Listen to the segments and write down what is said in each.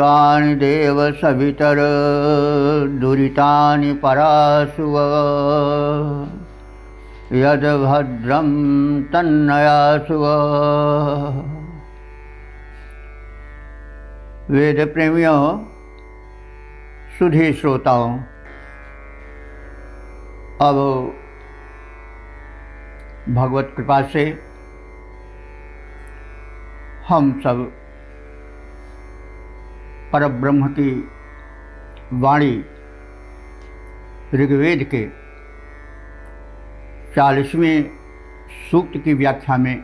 पुराणि देव सवितर दुरितानि परासुव यद भद्रं तन्नयासुव। वेद प्रेमियों, सुधी श्रोताओं, अब भगवत कृपा से हम सब परब्रह्म की वाणी ऋग्वेद के 40वें सूक्त की व्याख्या में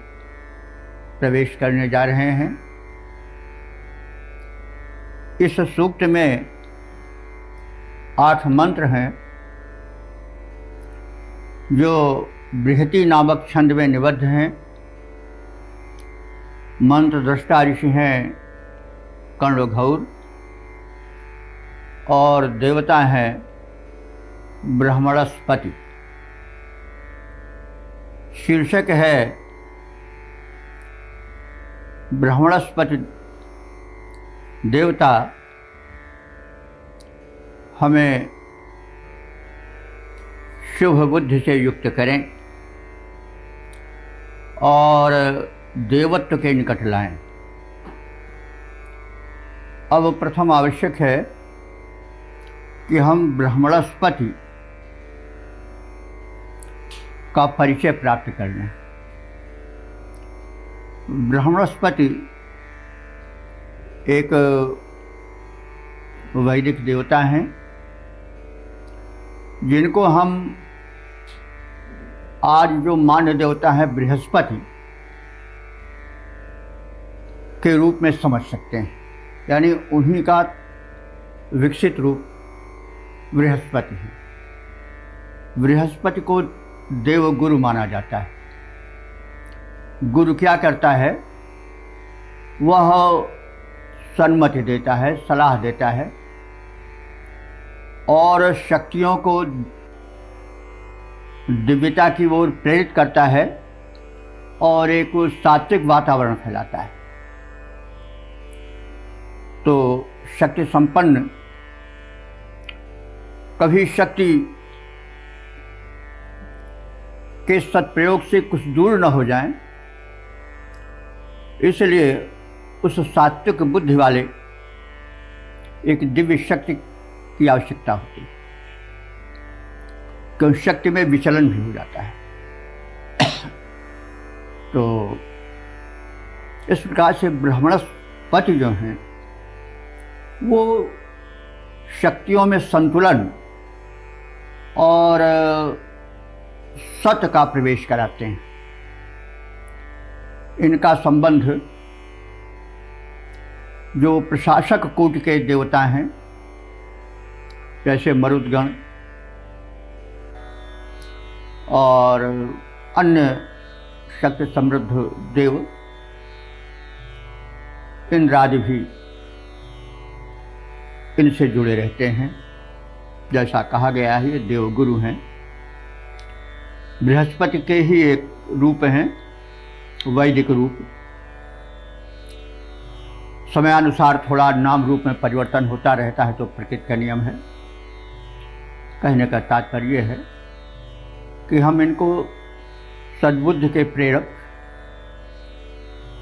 प्रवेश करने जा रहे हैं। इस सूक्त में 8 मंत्र हैं जो बृहति नामक छंद में निबद्ध हैं। मंत्र दृष्टा ऋषि हैं कर्णघौर और देवता हैं ब्रह्मणस्पति। शीर्षक है ब्रह्मणस्पति देवता हमें शुभ बुद्धि से युक्त करें और देवत्व के निकट लाएं। अब प्रथम आवश्यक है कि हम ब्रह्मणस्पति का परिचय प्राप्त कर लें। ब्रह्मणस्पति एक वैदिक देवता हैं जिनको हम आज जो मान्य देवता है बृहस्पति के रूप में समझ सकते हैं, यानी उन्हीं का विकसित रूप बृहस्पति है। बृहस्पति को देव गुरु माना जाता है। गुरु क्या करता है? वह सन्मति देता है, सलाह देता है और शक्तियों को दिव्यता की ओर प्रेरित करता है और एक सात्विक वातावरण फैलाता है। तो शक्ति संपन्न कभी शक्ति के सत्प्रयोग से कुछ दूर न हो जाएं, इसलिए उस सात्विक बुद्धि वाले एक दिव्य शक्ति की आवश्यकता होती है, क्योंकि शक्ति में विचलन भी हो जाता है। तो इस प्रकार से ब्रह्मणस्पति जो हैं वो शक्तियों में संतुलन और सत्य का प्रवेश कराते हैं। इनका संबंध जो प्रशासक कोटि के देवता हैं जैसे मरुदगण और अन्य शक्ति समृद्ध देव, इंद्रादि भी इनसे जुड़े रहते हैं। जैसा कहा गया है ये देवगुरु हैं, बृहस्पति के ही एक रूप हैं, वैदिक रूप। समयानुसार थोड़ा नाम रूप में परिवर्तन होता रहता है, तो प्रकृति का नियम है। कहने का तात्पर्य है कि हम इनको सद्बुद्धि के प्रेरक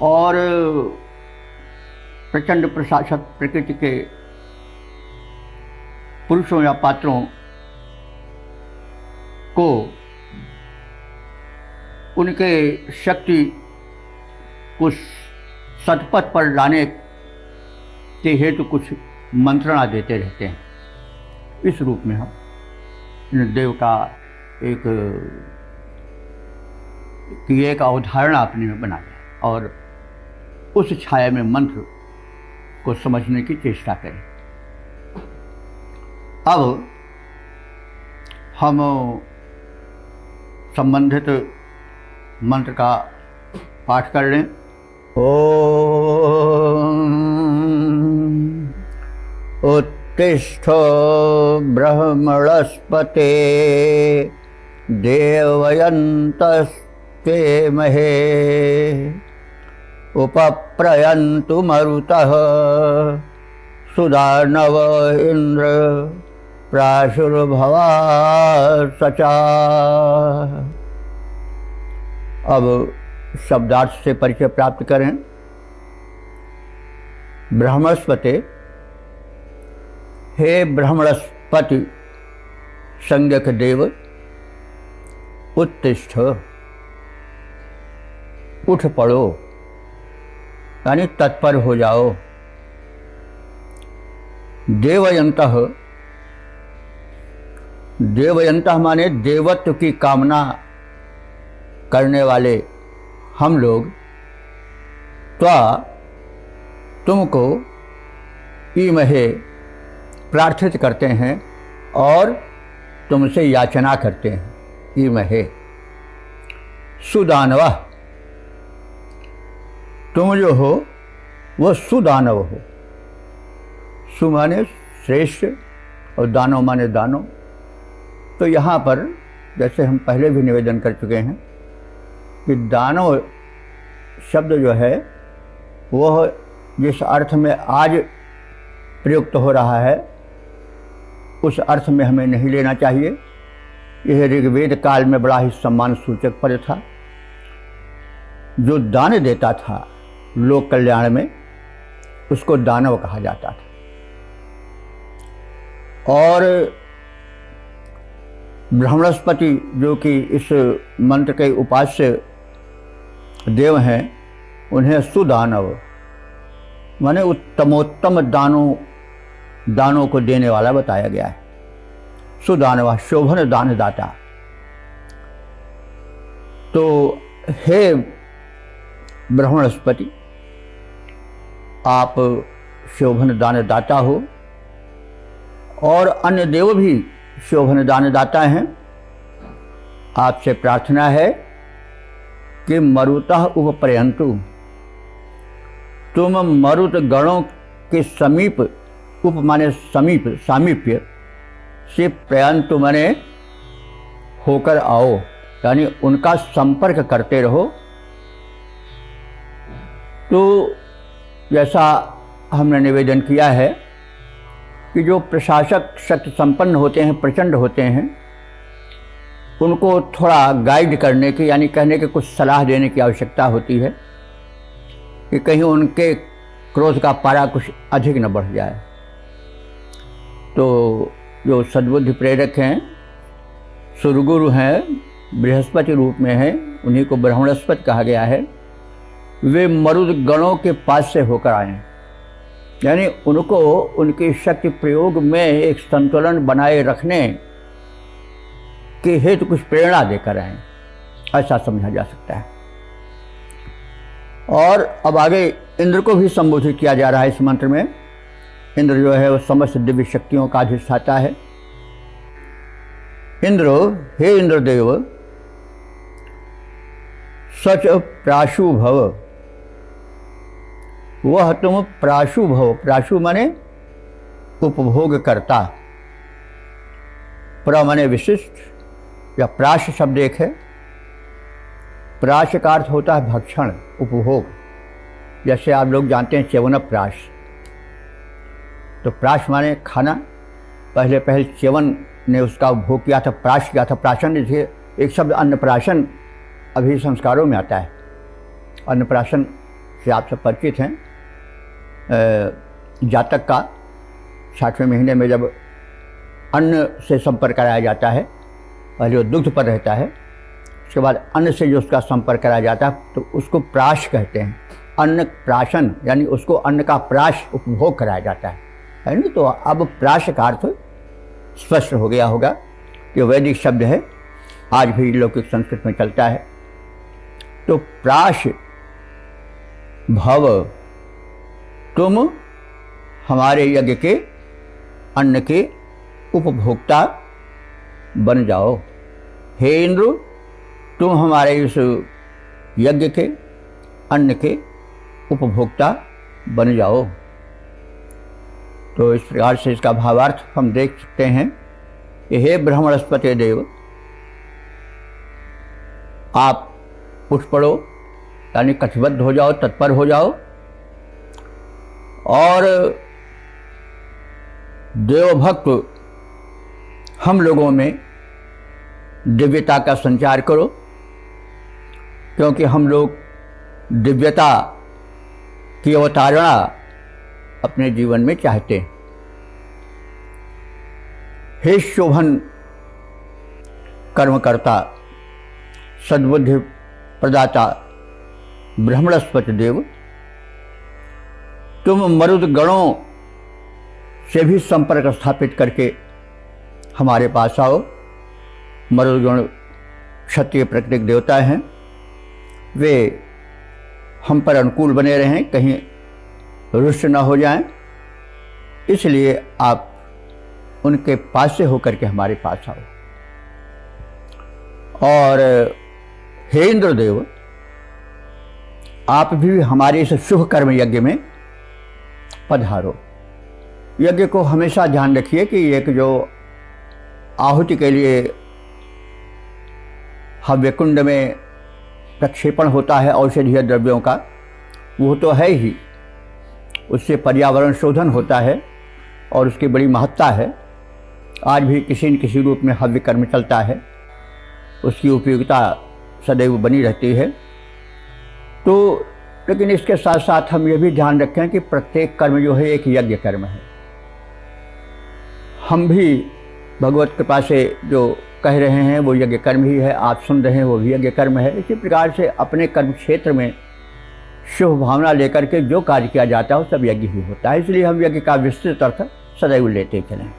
और प्रचंड प्रशासक प्रकृति के पुरुषों या पात्रों को उनके शक्ति को सतपथ पर लाने के हेतु कुछ मंत्रणा देते रहते हैं। इस रूप में हम इन देव का एक अवधारणा अपने में बना लें और उस छाया में मंत्र को समझने की चेष्टा करें। अब हम संबंधित मंत्र का पाठ कर लें। ओम उत्तिष्ठ ब्रह्मणस्पते देवयन्तस्ते महे उपप्रयन्तु मरुतः सुदानव इंद्र प्राशुर्भवा सचा। अब शब्दार्थ से परिचय प्राप्त करें। ब्रह्मस्पते, हे ब्रह्मणस्पति संज्ञक देव, उत्तिष्ठ, उठ पड़ो, यानी तत्पर हो जाओ। देवयंतः, देवयंतः माने देवत्व की कामना करने वाले हम लोग, त्वा तुमको ईमहे प्रार्थित करते हैं और तुमसे याचना करते हैं। ईमहे सुदानवा, तुम जो हो वह सुदानव हो। सु माने श्रेष्ठ और दानव माने दानव। तो यहाँ पर जैसे हम पहले भी निवेदन कर चुके हैं कि दानव शब्द जो है वह जिस अर्थ में आज प्रयुक्त हो रहा है उस अर्थ में हमें नहीं लेना चाहिए। यह ऋग्वेद काल में बड़ा ही सम्मान सूचक पद था। जो दान देता था लोक कल्याण में उसको दानव कहा जाता था। और ब्रह्मणस्पति जो कि इस मंत्र के उपास्य देव हैं, उन्हें सुदानव माने उत्तमोत्तम दानों को देने वाला बताया गया है। सुदानव शोभन दान दाता। तो हे ब्रह्मणस्पति, आप शोभन दान दाता हो और अन्य देव भी शोभन दान दाता हैं। आपसे प्रार्थना है कि मरुतः उपपर्यंतु, तुम मरुत गणों के समीप, उप माने समीप, सामीप्य से पर्यंतु माने होकर आओ, यानी उनका संपर्क करते रहो। तो जैसा हमने निवेदन किया है कि जो प्रशासक शक्ति संपन्न होते हैं, प्रचंड होते हैं, उनको थोड़ा गाइड करने की, यानी कहने की कुछ सलाह देने की आवश्यकता होती है कि कहीं उनके क्रोध का पारा कुछ अधिक न बढ़ जाए। तो जो सद्बुद्धि प्रेरक हैं, सुरगुरु हैं, बृहस्पति रूप में हैं, उन्हीं को ब्रह्मणस्पति कहा गया है। वे मरुद गणों के पास से होकर आए, यानी उनको उनकी शक्ति प्रयोग में एक संतुलन बनाए रखने के हेतु कुछ प्रेरणा देकर आए, ऐसा समझा जा सकता है। और अब आगे इंद्र को भी संबोधित किया जा रहा है इस मंत्र में। इंद्र जो है वो समस्त दिव्य शक्तियों का अधिष्ठाता है। इंद्रो, हे इंद्रदेव, सच प्राशु भव, वह तुम प्राशु भव। प्राशु माने उपभोग करता, प्र माने विशिष्ट, या प्राश शब्द एक है। प्राश का अर्थ होता है भक्षण, उपभोग। जैसे आप लोग जानते हैं च्यवन प्राश, तो प्राश माने खाना। पहले च्यवन ने उसका उपभोग किया था, प्राश किया था। प्राशन एक शब्द अन्नप्राशन अभी संस्कारों में आता है। अन्नप्राशन से आप सब परिचित हैं। जातक का 60वें महीने में जब अन्न से संपर्क कराया जाता है, पहले वो दुग्ध पर रहता है, उसके बाद अन्न से जो उसका संपर्क कराया जाता है तो उसको प्राश कहते हैं। अन्न प्राशन, यानी उसको अन्न का प्राश उपभोग कराया जाता है नहीं। तो अब प्राश का अर्थ स्पष्ट हो गया होगा कि वैदिक शब्द है, आज भी लौकिक संस्कृत में चलता है। तो प्राश भव, तुम हमारे यज्ञ के अन्न के उपभोक्ता बन जाओ। हे इंद्र, तुम हमारे इस यज्ञ के अन्न के उपभोक्ता बन जाओ। तो इस प्रकार से इसका भावार्थ हम देख सकते हैं कि हे ब्रह्मणस्पति देव, आप उठ पड़ो, यानी कटिबद्ध हो जाओ, तत्पर हो जाओ और देवभक्त हम लोगों में दिव्यता का संचार करो, क्योंकि हम लोग दिव्यता की अवतारणा अपने जीवन में चाहते हैं। हे शोभन कर्मकर्ता, सद्बुद्धि प्रदाता ब्रह्मणस्पति देव, तुम मरुद गणों से भी संपर्क स्थापित करके हमारे पास आओ। मरुद गण क्षत्रिय प्राकृतिक देवता हैं, वे हम पर अनुकूल बने रहें, कहीं रुष्ट न हो जाएं, इसलिए आप उनके पास से होकर के हमारे पास आओ। और हे इंद्रदेव, आप भी हमारे इस शुभ कर्म यज्ञ में पधारो। यज्ञ को हमेशा ध्यान रखिए कि एक जो आहुति के लिए हव्य कुंड में प्रक्षेपण होता है औषधीय द्रव्यों का, वो तो है ही, उससे पर्यावरण शोधन होता है और उसकी बड़ी महत्ता है। आज भी किसी न किसी रूप में हव्य कर्म चलता है, उसकी उपयोगिता सदैव बनी रहती है। तो लेकिन इसके साथ साथ हम ये भी ध्यान रखें कि प्रत्येक कर्म जो है एक यज्ञ कर्म है। हम भी भगवत कृपा से जो कह रहे हैं वो यज्ञ कर्म ही है, आप सुन रहे हैं वो भी यज्ञ कर्म है। इसी प्रकार से अपने कर्म क्षेत्र में शुभ भावना लेकर के जो कार्य किया जाता है वो सब यज्ञ ही होता है, इसलिए हम यज्ञ का विस्तृत अर्थ सदैव लेते चलें।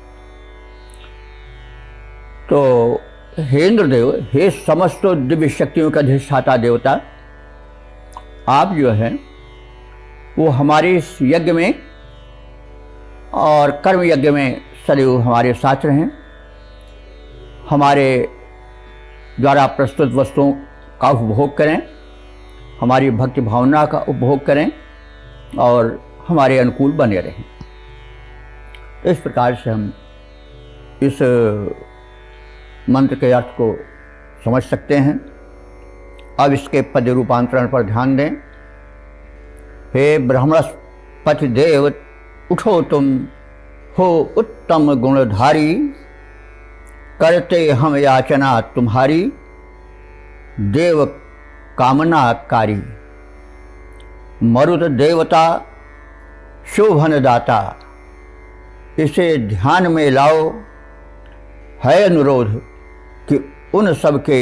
तो हे इंद्रदेव, हे समस्त दिव्य शक्तियों का अधिष्ठाता देवता, आप जो हैं वो हमारे इस यज्ञ में और कर्म यज्ञ में सदैव हमारे साथ रहें। हमारे द्वारा प्रस्तुत वस्तुओं का उपभोग करें, हमारी भक्ति भावना का उपभोग करें और हमारे अनुकूल बने रहें। तो इस प्रकार से हम इस मंत्र के अर्थ को समझ सकते हैं। अब इसके पद रूपांतरण पर ध्यान दें। हे ब्रह्मणस्पति देव, उठो तुम हो उत्तम गुणधारी, करते हम याचना तुम्हारी, देव कामनाकारी। मरुद देवता शोभन दाता, इसे ध्यान में लाओ। है अनुरोध कि उन सब के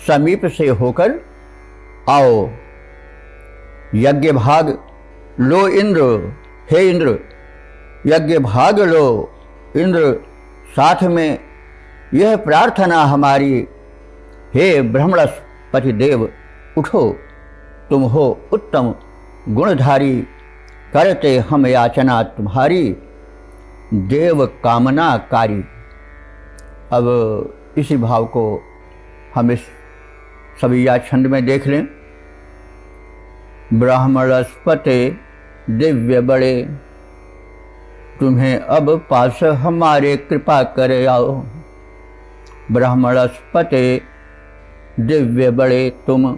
समीप से होकर आओ। यज्ञ भाग लो इंद्र, हे इंद्र यज्ञ भाग लो इंद्र, साथ में यह प्रार्थना हमारी। हे ब्रह्मणस्पति देव, उठो तुम हो उत्तम गुणधारी, करते हम याचना तुम्हारी, देव कामनाकारी। अब इसी भाव को हम इस सविया छंद में देख लें। ब्राह्मणस्पते दिव्य बड़े, तुम्हें अब पास हमारे कृपा कर आओ। ब्राह्मणस्पते दिव्य बड़े, तुम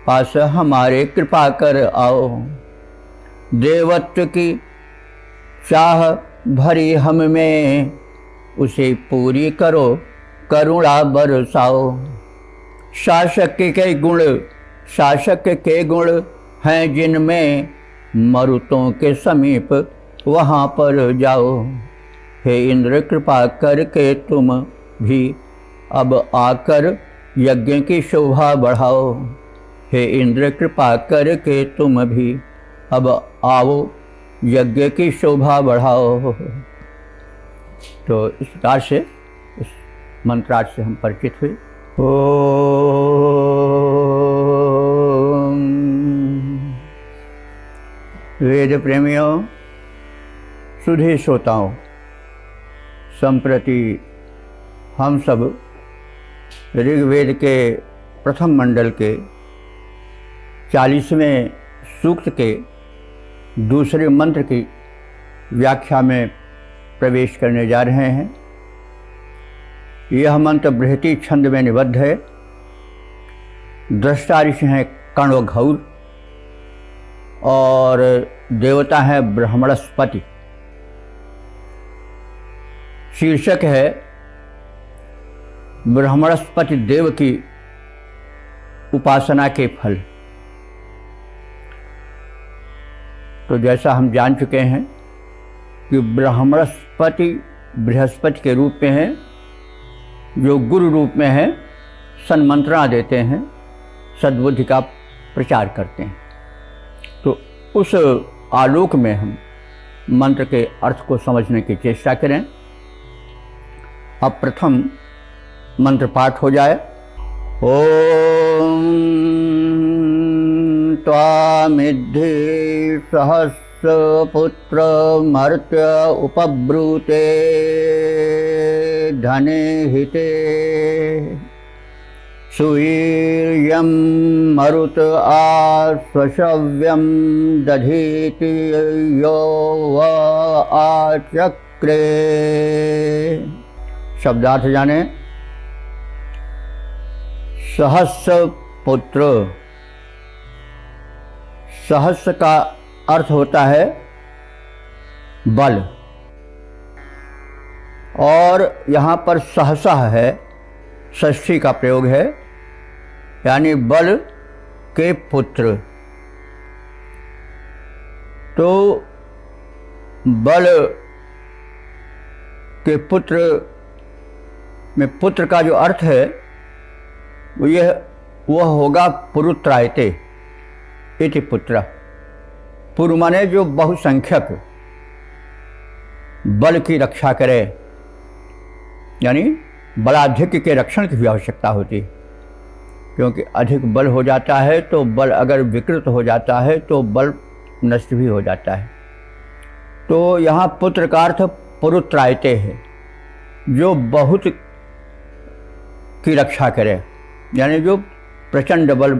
पास हमारे कृपा कर आओ। देवत्व की चाह भरी हम में, उसे पूरी करो करुणा बरसाओ। शासक के गुण हैं जिनमें, मरुतों के समीप वहाँ पर जाओ। हे इंद्र कृपा करके तुम भी अब आकर यज्ञ की शोभा बढ़ाओ। हे इंद्र कृपा करके तुम भी अब आओ, यज्ञ की शोभा बढ़ाओ। तो इस प्रकार से इस मंत्रार्थ से हम परिचित हुए। ओम। वेद प्रेमियों, सुधी श्रोताओं, संप्रति हम सब ऋग्वेद के प्रथम मंडल के 40वें सूक्त के दूसरे मंत्र की व्याख्या में प्रवेश करने जा रहे हैं। यह मंत्र बृहति छंद में निबद्ध है। दृष्टा ऋषि हैं कण्व घौर और देवता हैं ब्रह्मणस्पति। शीर्षक है ब्रह्मणस्पति देव की उपासना के फल। तो जैसा हम जान चुके हैं कि ब्रह्मणस्पति बृहस्पति के रूप में है, जो गुरु रूप में है, सन्मंत्रणा देते हैं, सद्बुद्धि का प्रचार करते हैं। तो उस आलोक में हम मंत्र के अर्थ को समझने की चेष्टा करें। अब प्रथम मंत्र पाठ हो जाए। ओम त्वामिद्धि सहस्रपुत्र मर्त्य उपब्रूते धने हिते सुवीर्यं मरुत आश्वशव्यं दधीति यो व आचक्रे। शब्दार्थ जाने। सहस्र पुत्र, सहस्र का अर्थ होता है बल, और यहाँ पर सहसा है, षष्ठी का प्रयोग है, यानी बल के पुत्र। तो बल के पुत्र में पुत्र का जो अर्थ है वह होगा पुरुत्रायते इति पुत्र। पुरु माने जो बहुसंख्यक बल की रक्षा करे, यानी बलाधिक्य के रक्षण की भी आवश्यकता होती है, क्योंकि अधिक बल हो जाता है तो बल अगर विकृत हो जाता है तो बल नष्ट भी हो जाता है। तो यहाँ पुत्र का अर्थ पुरुत्रायते है, जो बहुत की रक्षा करे, यानी जो प्रचंड बल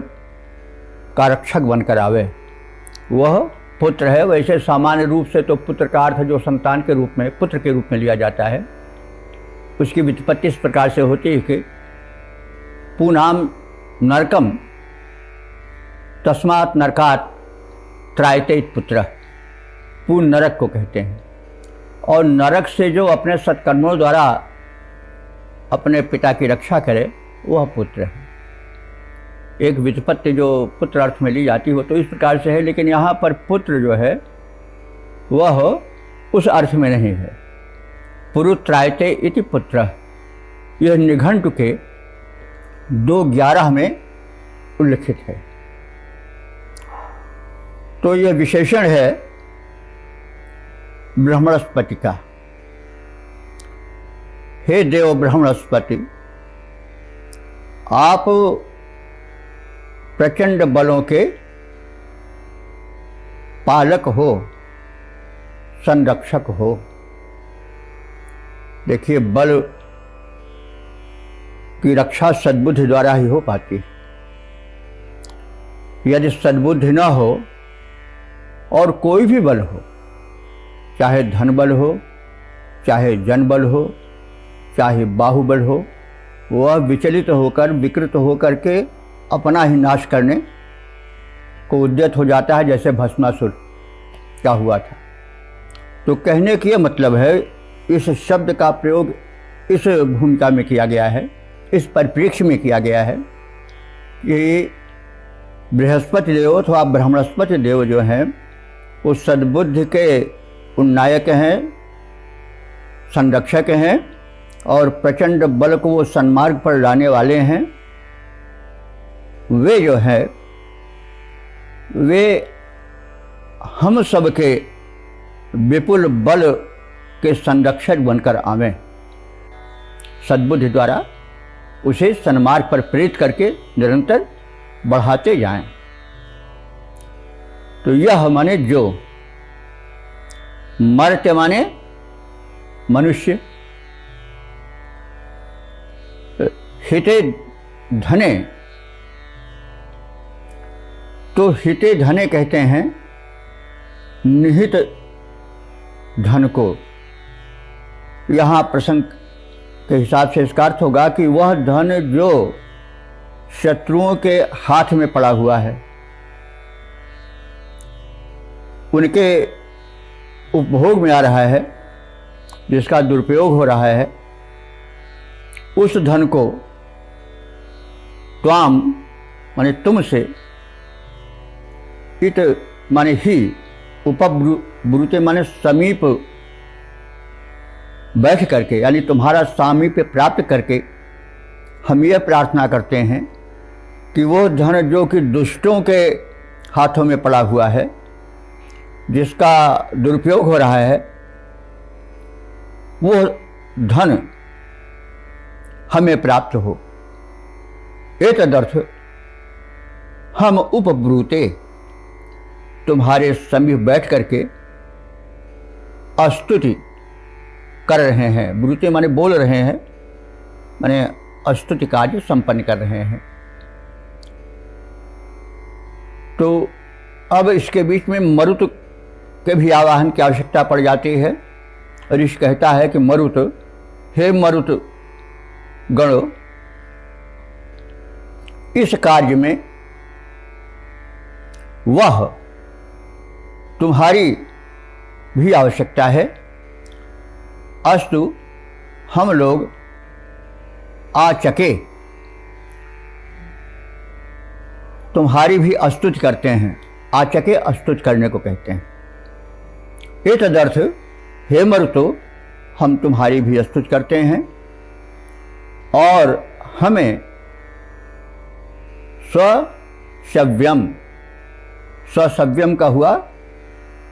का रक्षक बनकर आवे, वह पुत्र है। वैसे सामान्य रूप से तो पुत्र का अर्थ जो संतान के रूप में, पुत्र के रूप में लिया जाता है, उसकी व्युत्पत्ति इस प्रकार से होती है कि पूनाम नरकम तस्मात् नरकात् त्रायते पुत्र। पूर्ण नरक को कहते हैं, और नरक से जो अपने सत्कर्मों द्वारा अपने पिता की रक्षा करे वह पुत्र है। एक व्युत्पत्ति जो पुत्र अर्थ में ली जाती हो तो इस प्रकार से है, लेकिन यहाँ पर पुत्र जो है वह उस अर्थ में नहीं है। पुरुत्रायते इति पुत्र, यह निघंटु के 2:11 में उल्लिखित है। तो यह विशेषण है ब्रह्मणस्पति का। हे देव ब्रह्मणस्पति, आप प्रचंड बलों के पालक हो, संरक्षक हो। देखिए, बल की रक्षा सद्बुद्धि द्वारा ही हो पाती है। यदि सद्बुद्धि न हो और कोई भी बल हो, चाहे धन बल हो, चाहे जन बल हो, चाहे बाहुबल हो, वह विचलित होकर, विकृत होकर के अपना ही नाश करने को उद्यत हो जाता है, जैसे भस्मासुर क्या हुआ था। तो कहने की यह मतलब है, इस शब्द का प्रयोग इस भूमिका में किया गया है, इस परिप्रेक्ष्य में किया गया है कि बृहस्पति देव अथवा ब्रह्मणस्पति देव जो हैं वो सद्बुद्धि के उन्नायक हैं, संरक्षक हैं, और प्रचंड बल को वो सन्मार्ग पर लाने वाले हैं। वे जो है वे हम सब के विपुल बल के संरक्षक बनकर आवें, सद्बुद्धि द्वारा उसे सन्मार्ग पर प्रेरित करके निरंतर बढ़ाते जाएं। तो यह माने जो, मर्त्य माने मनुष्य, हिते धने, तो हिते धने कहते हैं निहित धन को। यहाँ प्रसंग के हिसाब से इसका अर्थ होगा कि वह धन जो शत्रुओं के हाथ में पड़ा हुआ है, उनके उपभोग में आ रहा है, जिसका दुरुपयोग हो रहा है, उस धन को त्वाम माने तुमसे, इत माने ही, उपब्रुते माने समीप बैठ करके, यानी तुम्हारा सामीप्य प्राप्त करके हम यह प्रार्थना करते हैं कि वो धन जो कि दुष्टों के हाथों में पड़ा हुआ है, जिसका दुरुपयोग हो रहा है, वो धन हमें प्राप्त हो। एतदर्थ हम उपब्रूते, तुम्हारे समीप बैठ करके स्तुति कर रहे हैं। ब्रूते माने बोल रहे हैं, माने स्तुति कार्य संपन्न कर रहे हैं। तो अब इसके बीच में मरुत के भी आवाहन की आवश्यकता पड़ जाती है। ऋषि कहता है कि मरुत, हे मरुत गणो, इस कार्य में वह तुम्हारी भी आवश्यकता है। अस्तु, हम लोग आचके, तुम्हारी भी स्तुति करते हैं। आचके स्तुति करने को कहते हैं। एतदर्थ हे मरुतो, हम तुम्हारी भी स्तुति करते हैं और हमें स्वसव्यम, स्वसव्यम का हुआ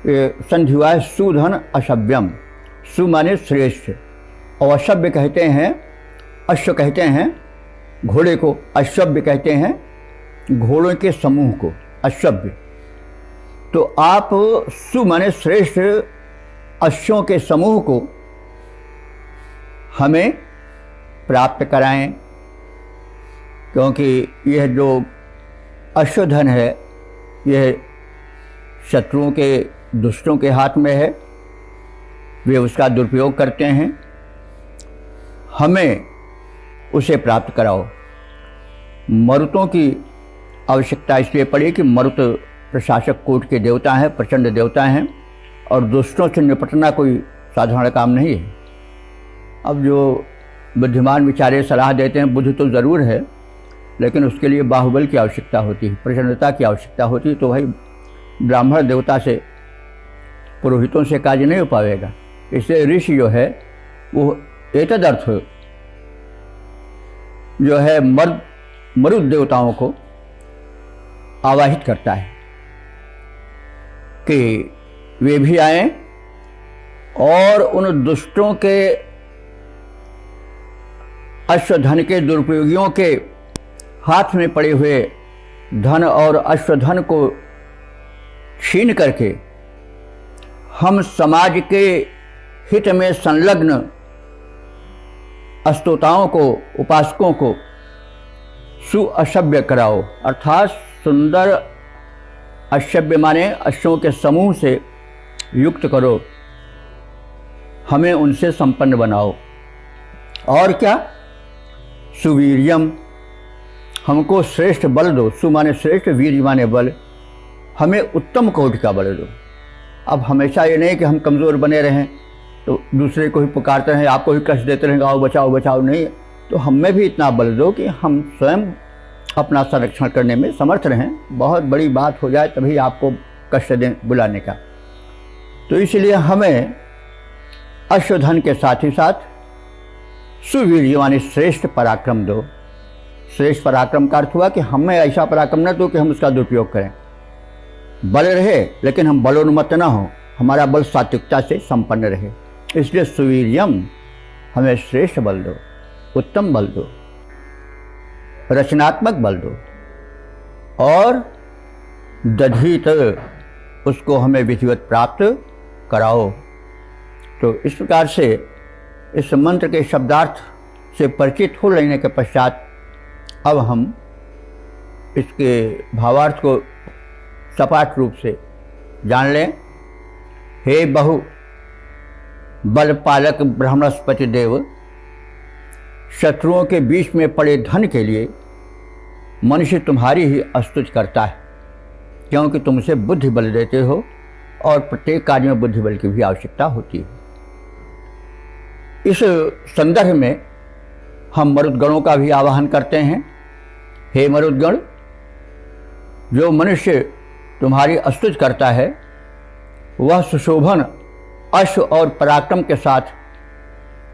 संधि हुआ है सुधन अशव्यम। सु माने श्रेष्ठ और अशव्य कहते हैं, अश्व कहते हैं घोड़े को, अश्वव्य कहते हैं घोड़ों के समूह को, अश्वव्य। तो आप सु माने श्रेष्ठ अश्वों के समूह को हमें प्राप्त कराएं, क्योंकि यह जो अश्वधन है यह शत्रुओं के, दुष्टों के हाथ में है, वे उसका दुरुपयोग करते हैं। हमें उसे प्राप्त कराओ। मरुतों की आवश्यकता इसलिए पड़ी कि मरुत प्रशासक कोट के देवता हैं, प्रचंड देवता हैं, और दुष्टों से निपटना कोई साधारण काम नहीं है। अब जो बुद्धिमान विचारे सलाह देते हैं, बुद्धि तो ज़रूर है, लेकिन उसके लिए बाहुबल की आवश्यकता होती है, प्रचंडता की आवश्यकता होती है। तो भाई ब्राह्मण देवता से, पुरोहितों से कार्य नहीं हो पाएगा। इसलिए ऋषि जो है वो एतदर्थ जो है मरुत देवताओं को आवाहित करता है कि वे भी आएं और उन दुष्टों के, अश्वधन के दुरुपयोगियों के हाथ में पड़े हुए धन और अश्वधन को छीन करके हम समाज के हित में संलग्न स्तोताओं को, उपासकों को सुअशव्य कराओ। अर्थात सुंदर अशव्य माने अश्वों के समूह से युक्त करो, हमें उनसे संपन्न बनाओ। और क्या? सुवीर्यम, हमको श्रेष्ठ बल दो। सु माने श्रेष्ठ, वीर माने बल, हमें उत्तम कोटि का बल दो। अब हमेशा ये नहीं कि हम कमज़ोर बने रहें तो दूसरे को ही पुकारते रहें, आपको ही कष्ट देते रहेंगे, आओ बचाओ बचाओ, नहीं। तो हमें भी इतना बल दो कि हम स्वयं अपना संरक्षण करने में समर्थ रहें। बहुत बड़ी बात हो जाए तभी आपको कष्ट दें बुलाने का। तो इसलिए हमें अश्वधन के साथ ही साथ सुवीर्य माने श्रेष्ठ पराक्रम दो। श्रेष्ठ पराक्रम का अर्थ हुआ कि हमें ऐसा पराक्रम न दो कि हम उसका दुरुपयोग करें। बल रहे लेकिन हम बलोन्मत्त न हो, हमारा बल सात्विकता से संपन्न रहे। इसलिए सुवीर्यम, हमें श्रेष्ठ बल दो, उत्तम बल दो, रचनात्मक बल दो, और दधीत, उसको हमें विधिवत प्राप्त कराओ। तो इस प्रकार से इस मंत्र के शब्दार्थ से परिचित हो लेने के पश्चात अब हम इसके भावार्थ को सपाट रूप से जान लें। हे बहु बल पालक ब्रह्मस्पति देव, शत्रुओं के बीच में पड़े धन के लिए मनुष्य तुम्हारी ही स्तुति करता है, क्योंकि तुमसे बुद्धि बल देते हो और प्रत्येक कार्य में बुद्धि बल की भी आवश्यकता होती है। इस संदर्भ में हम मरुद्गणों का भी आवाहन करते हैं। हे मरुद्गण, जो मनुष्य तुम्हारी स्तुति करता है वह सुशोभन अश्व और पराक्रम के साथ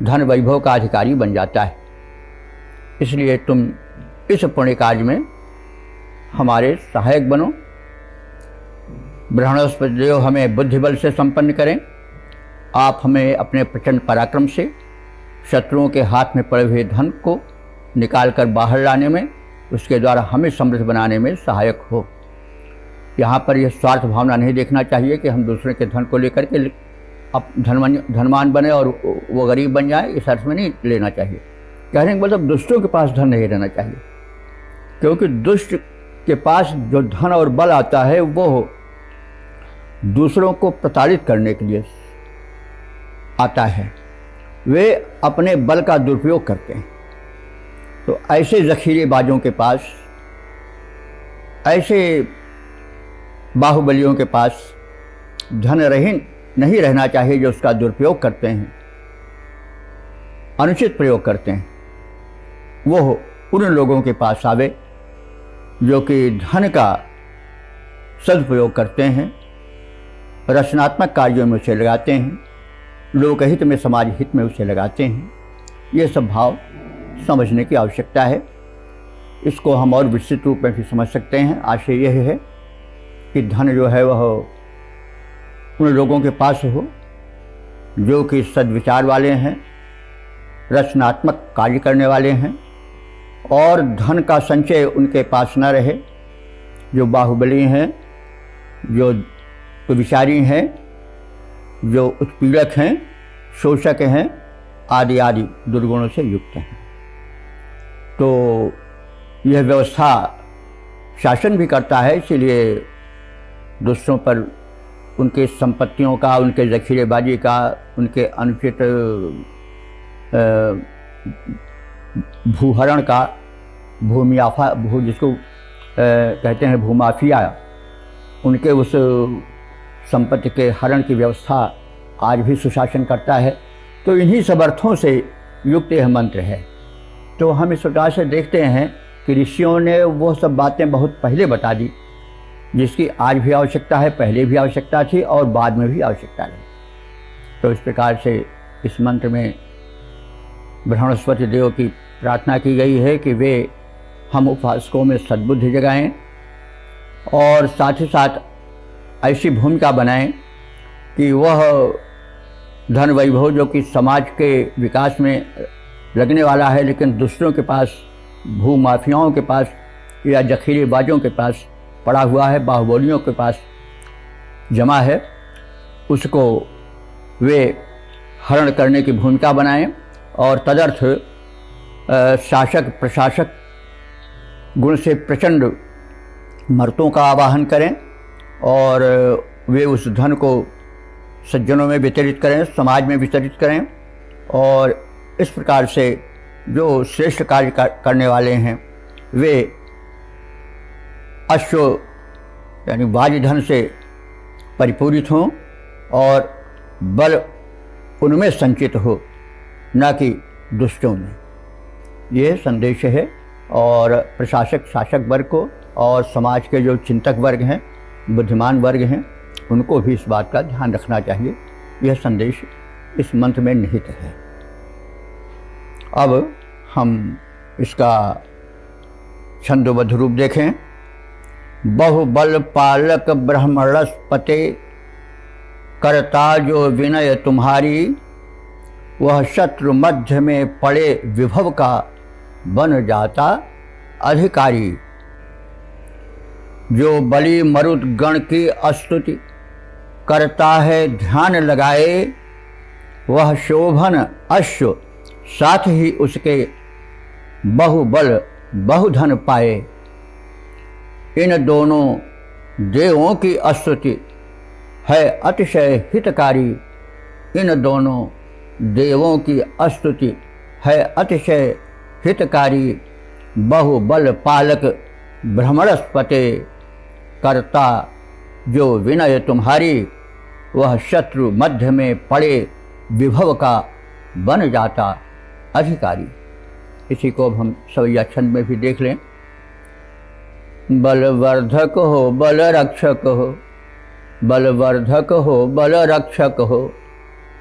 धन वैभव का अधिकारी बन जाता है। इसलिए तुम इस पुण्य कार्य में हमारे सहायक बनो। बृहस्पति देव हमें बुद्धि बल से संपन्न करें। आप हमें अपने प्रचंड पराक्रम से शत्रुओं के हाथ में पड़े हुए धन को निकालकर बाहर लाने में, उसके द्वारा हमें समृद्ध बनाने में सहायक हो। यहाँ पर यह स्वार्थ भावना नहीं देखना चाहिए कि हम दूसरे के धन को लेकर के अब धनवान बने और वो गरीब बन जाए, इस अर्थ में नहीं लेना चाहिए। कहने का मतलब दुष्टों के पास धन नहीं रहना चाहिए, क्योंकि दुष्ट के पास जो धन और बल आता है वो दूसरों को प्रताड़ित करने के लिए आता है। वे अपने बल का दुरुपयोग करते हैं। तो ऐसे ज़ख़ीरेबाजों के पास, ऐसे बाहुबलियों के पास धन नहीं रहना चाहिए जो उसका दुरुपयोग करते हैं, अनुचित प्रयोग करते हैं। वो उन लोगों के पास आवे जो कि धन का सदुपयोग करते हैं, रचनात्मक कार्यों में उसे लगाते हैं, लोकहित में, समाज हित में उसे लगाते हैं। ये सब भाव समझने की आवश्यकता है। इसको हम और विस्तृत रूप में भी समझ सकते हैं। आशय यह है कि धन जो है वह उन लोगों के पास हो जो कि सद्विचार वाले हैं, रचनात्मक कार्य करने वाले हैं, और धन का संचय उनके पास न रहे जो बाहुबली हैं, जो विचारी हैं, जो उत्पीड़क हैं, शोषक हैं, आदि आदि दुर्गुणों से युक्त हैं। तो यह व्यवस्था शासन भी करता है। इसीलिए दुष्टों पर उनके संपत्तियों का, उनके ज़ख़ीरेबाजी का, उनके अनुचित भूहरण का, जिसको कहते हैं भूमाफिया, उनके उस संपत्ति के हरण की व्यवस्था आज भी सुशासन करता है। तो इन्हीं सब अर्थों से युक्त यह मंत्र है। तो हम इस प्रकार से देखते हैं कि ऋषियों ने वो सब बातें बहुत पहले बता दी जिसकी आज भी आवश्यकता है, पहले भी आवश्यकता थी और बाद में भी आवश्यकता रही। तो इस प्रकार से इस मंत्र में बृहस्पति देव की प्रार्थना की गई है कि वे हम उपासकों में सद्बुद्धि जगाएं और साथ ही साथ ऐसी भूमिका बनाएं कि वह धन वैभव जो कि समाज के विकास में लगने वाला है लेकिन दूसरों के पास, भूमाफियाओं के पास या ज़ख़ीरेबाजों के पास पड़ा हुआ है, बाहुबलियों के पास जमा है, उसको वे हरण करने की भूमिका बनाएं और तदर्थ शासक प्रशासक गुण से प्रचंड मर्तों का आवाहन करें और वे उस धन को सज्जनों में वितरित करें, समाज में वितरित करें। और इस प्रकार से जो श्रेष्ठ कार्य करने वाले हैं वे अश्व यानी बाह्य धन से परिपूरित हों और बल उनमें संचित हो, न कि दुष्टों में। ये संदेश है। और प्रशासक शासक वर्ग को और समाज के जो चिंतक वर्ग हैं, बुद्धिमान वर्ग हैं, उनको भी इस बात का ध्यान रखना चाहिए। यह संदेश इस मंत्र में निहित है। अब हम इसका छंदोबद्ध रूप देखें। बहुबल पालक ब्रह्मणस्पते, करता जो विनय तुम्हारी, वह शत्रु मध्य में पड़े विभव का बन जाता अधिकारी। जो बलि मरुद गण की स्तुति करता है ध्यान लगाए, वह शोभन अश्व साथ ही उसके बहुबल बहुधन पाए। इन दोनों देवों की स्तुति है अतिशय हितकारी। इन दोनों देवों की स्तुति है अतिशय हितकारी। बहुबल पालक ब्रह्मणस्पते, करता जो विनय तुम्हारी, वह शत्रु मध्य में पड़े विभव का बन जाता अधिकारी। इसी को अब हम सवैया छंद में भी देख लें। बलवर्धक हो बल रक्षक हो, बलवर्धक हो बल रक्षक हो,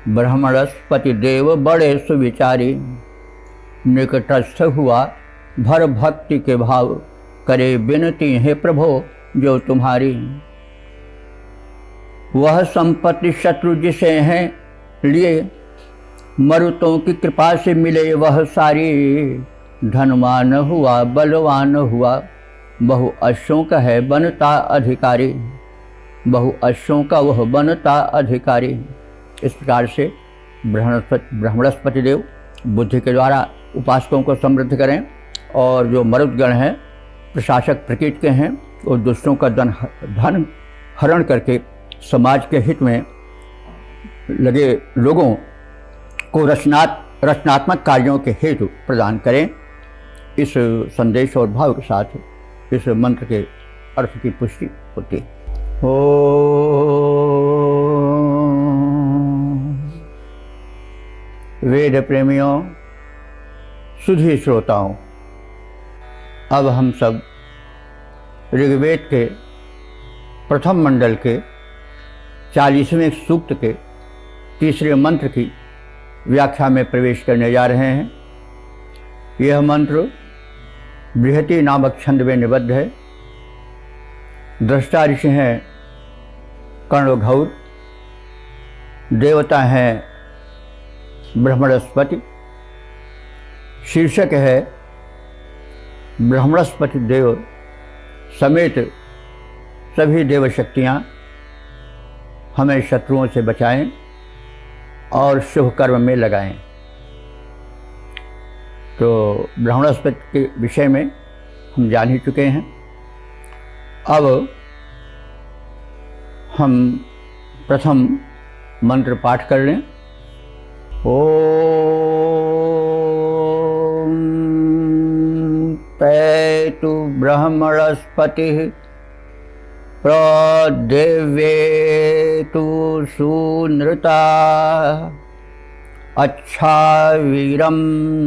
ब्रह्मणस्पति देव बड़े सुविचारी। निकटस्थ हुआ भर भक्ति के भाव, करे विनती है प्रभो जो तुम्हारी। वह संपत्ति शत्रु जिसे हैं लिए, मरुतों की कृपा से मिले वह सारी। धनवान हुआ बलवान हुआ, बहु अश्वों का है बनता अधिकारी, बहु अश्वों का वह बनता अधिकारी। इस प्रकार से ब्रह्मणस्पति देव बुद्धि के द्वारा उपासकों को समृद्ध करें, और जो मरुदगण हैं प्रशासक प्रकृति के हैं, वो दुष्टों का धन हरण करके समाज के हित में लगे लोगों को रचनात्मक कार्यों के हेतु प्रदान करें। इस संदेश और भाव के साथ इस मंत्र के अर्थ की पुष्टि होती है। वेद प्रेमियों, सुधी श्रोताओं, अब हम सब ऋग्वेद के प्रथम मंडल के 40वें सूक्त के तीसरे मंत्र की व्याख्या में प्रवेश करने जा रहे हैं। यह मंत्र बृहति नामक छंद में निबद्ध है। दृष्टा ऋषि हैं कर्णघौर, देवता हैं ब्रह्मणस्पति, शीर्षक है ब्रह्मणस्पति देव समेत सभी देव शक्तियाँ हमें शत्रुओं से बचाएं और शुभ कर्म में लगाएं। तो ब्रह्मणस्पति के विषय में हम जान ही चुके हैं। अब हम प्रथम मंत्र पाठ कर लें। ओम पैतु ब्रह्मणस्पतिः प्रदेव्येतु सूनृता, अच्छा वीरं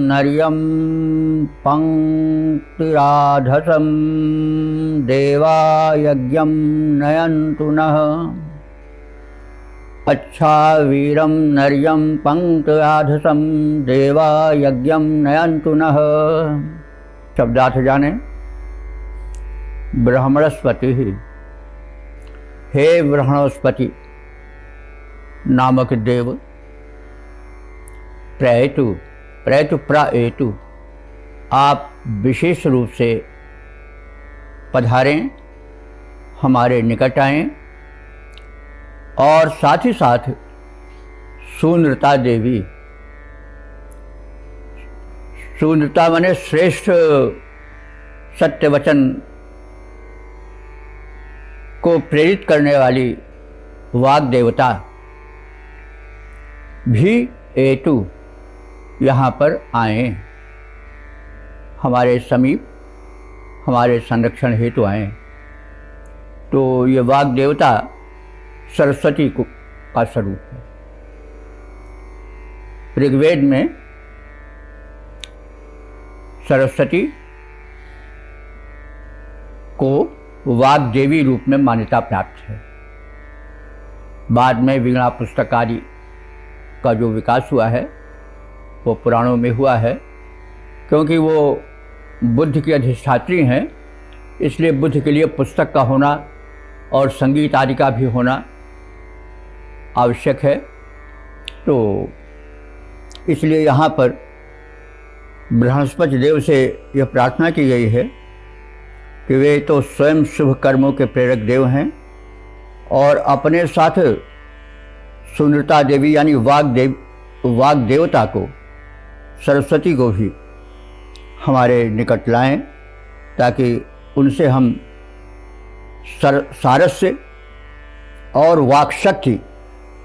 नर्यं पंक्तिराधसं, देवा यज्ञं नयन्तु नः। अच्छा वीरं नर्यं पंक्तिराधसं, देवा यज्ञं नयन्तु नः। शब्दार्थ जाने। ब्रह्मणस्पति, हे ब्रह्मणस्पति नामक देव, प्रयतु प्राएतु, आप विशेष रूप से पधारें, हमारे निकट आएं, और साथ ही साथ सूनृता देवी, सूनृता माने श्रेष्ठ सत्य वचन को प्रेरित करने वाली वाग देवता भी एतु यहाँ पर आए, हमारे समीप, हमारे संरक्षण हेतु आए। तो ये वाग देवता सरस्वती का स्वरूप है। ऋग्वेद में सरस्वती को वाग देवी रूप में मान्यता प्राप्त है। बाद में वीणा पुस्तक आदि का जो विकास हुआ है वो पुराणों में हुआ है, क्योंकि वो बुद्ध की अधिष्ठात्री हैं, इसलिए बुद्ध के लिए पुस्तक का होना और संगीत आदि का भी होना आवश्यक है। तो इसलिए यहाँ पर बृहस्पति देव से यह प्रार्थना की गई है कि वे तो स्वयं शुभ कर्मों के प्रेरक देव हैं, और अपने साथ सुनृता देवी यानी वाग देवता को, सरस्वती को भी हमारे निकट लाएं, ताकि उनसे हम सारस्य और वाक शक्ति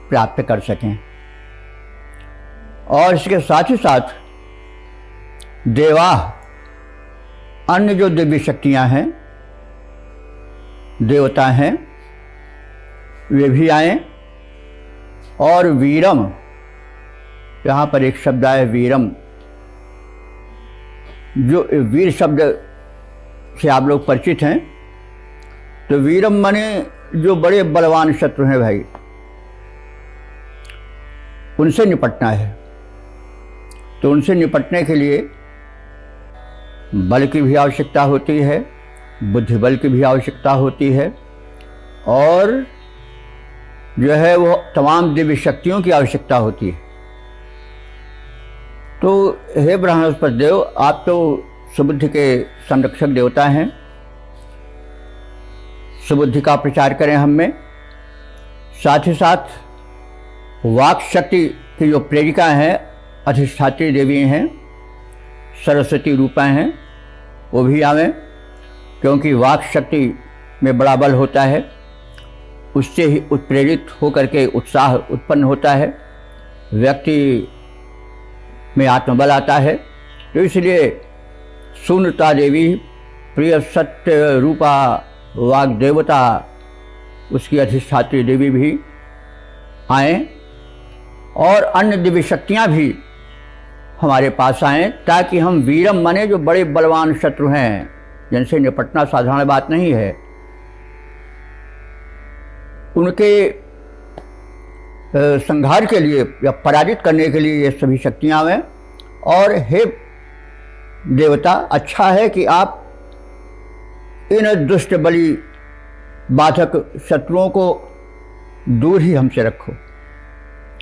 प्राप्त कर सकें। और इसके साथ ही साथ देवा, अन्य जो दिव्य शक्तियां हैं, देवता हैं, वे भी आएं, और वीरम यहाँ पर एक शब्द आया वीरम। जो वीर शब्द से आप लोग परिचित हैं, तो वीरम माने जो बड़े बलवान शत्रु हैं भाई, उनसे निपटना है। तो उनसे निपटने के लिए बल की भी आवश्यकता होती है, बुद्धि बल की भी आवश्यकता होती है, और जो है वो तमाम दिव्य शक्तियों की आवश्यकता होती है। तो हे बृहस्पति देव, आप तो सुबुद्धि के संरक्षक देवता हैं, सुबुद्धि का प्रचार करें हम में। साथ ही साथ वाक शक्ति की जो प्रेरिका हैं, अधिष्ठात्री देवी हैं, सरस्वती रूपा हैं, वो भी आवें, क्योंकि वाक शक्ति में बड़ा बल होता है, उससे ही उत्प्रेरित होकर के उत्साह उत्पन्न होता है, व्यक्ति में आत्मबल आता है। तो इसलिए शून्यता देवी, प्रिय सत्य रूपा वाग देवता, उसकी अधिष्ठात्री देवी भी आएँ, और अन्य दिव्य शक्तियाँ भी हमारे पास आएँ, ताकि हम वीरम माने जो बड़े बलवान शत्रु हैं, जिनसे निपटना साधारण बात नहीं है, उनके संहार के लिए या पराजित करने के लिए ये सभी शक्तियाँ आवें। और हे देवता, अच्छा है कि आप इन दुष्ट बलि बाधक शत्रुओं को दूर ही हमसे रखो,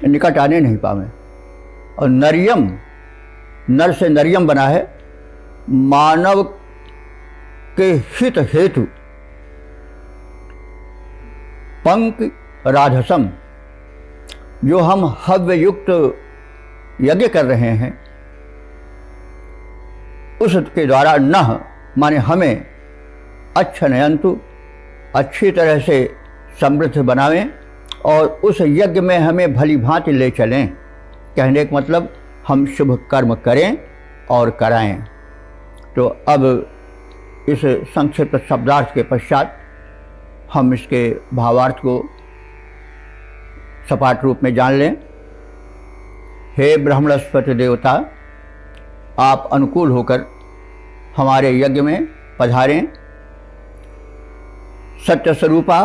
निकट आने नहीं पावे। और नरियम, नर से नरियम बना है, मानव के हित हेतु पंक राधसम, जो हम हव्य युक्त यज्ञ कर रहे हैं, उसके द्वारा नह माने हमें अच्छनयंतु, अच्छी तरह से समृद्ध बनावें, और उस यज्ञ में हमें भली भांति ले चलें। कहने का मतलब हम शुभ कर्म करें और कराएं। तो अब इस संक्षिप्त शब्दार्थ के पश्चात हम इसके भावार्थ को सपाट रूप में जान लें। हे ब्रह्मणस्पति देवता, आप अनुकूल होकर हमारे यज्ञ में पधारें। सत्य स्वरूपा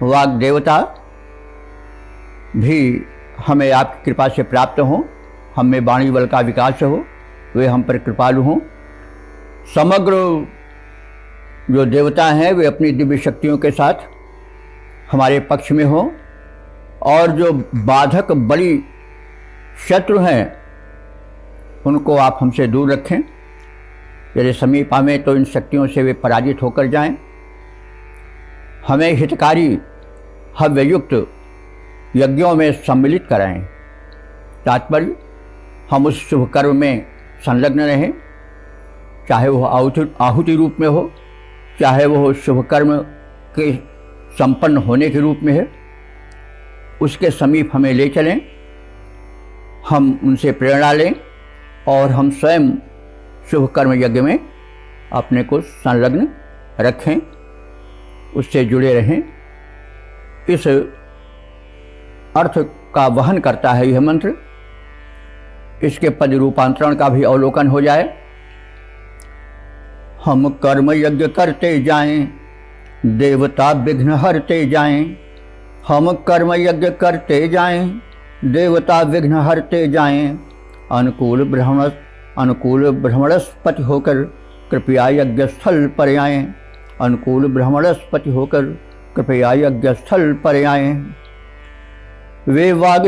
वाग देवता भी हमें आपकी कृपा से प्राप्त हों, हम में वाणी बल का विकास हो, वे हम पर कृपालु हों। समग्र जो देवता हैं वे अपनी दिव्य शक्तियों के साथ हमारे पक्ष में हों, और जो बाधक बलि शत्रु हैं उनको आप हमसे दूर रखें। यदि समीप आवें तो इन शक्तियों से वे पराजित होकर जाएं। हमें हितकारी हव्ययुक्त यज्ञों में सम्मिलित कराएं। तात्पर्य, हम उस शुभ कर्म में संलग्न रहें, चाहे वह आहुति रूप में हो, चाहे वह शुभ कर्म के संपन्न होने के रूप में है, उसके समीप हमें ले चलें, हम उनसे प्रेरणा लें, और हम स्वयं शुभ कर्म यज्ञ में अपने को संलग्न रखें, उससे जुड़े रहें। इस अर्थ का वहन करता है यह मंत्र। इसके पद रूपांतरण का भी अवलोकन हो जाए। हम कर्म यज्ञ करते जाएं, देवता विघ्न हरते जाएं। हम कर्म यज्ञ करते जाएं, देवता विघ्न हरते जाएं। अनुकूल ब्रह्मणस्पति होकर कृपया यज्ञ स्थल पर आएं। अनुकूल ब्रह्मणस्पति होकर कृपया यज्ञ स्थल पर आएं। वे वाग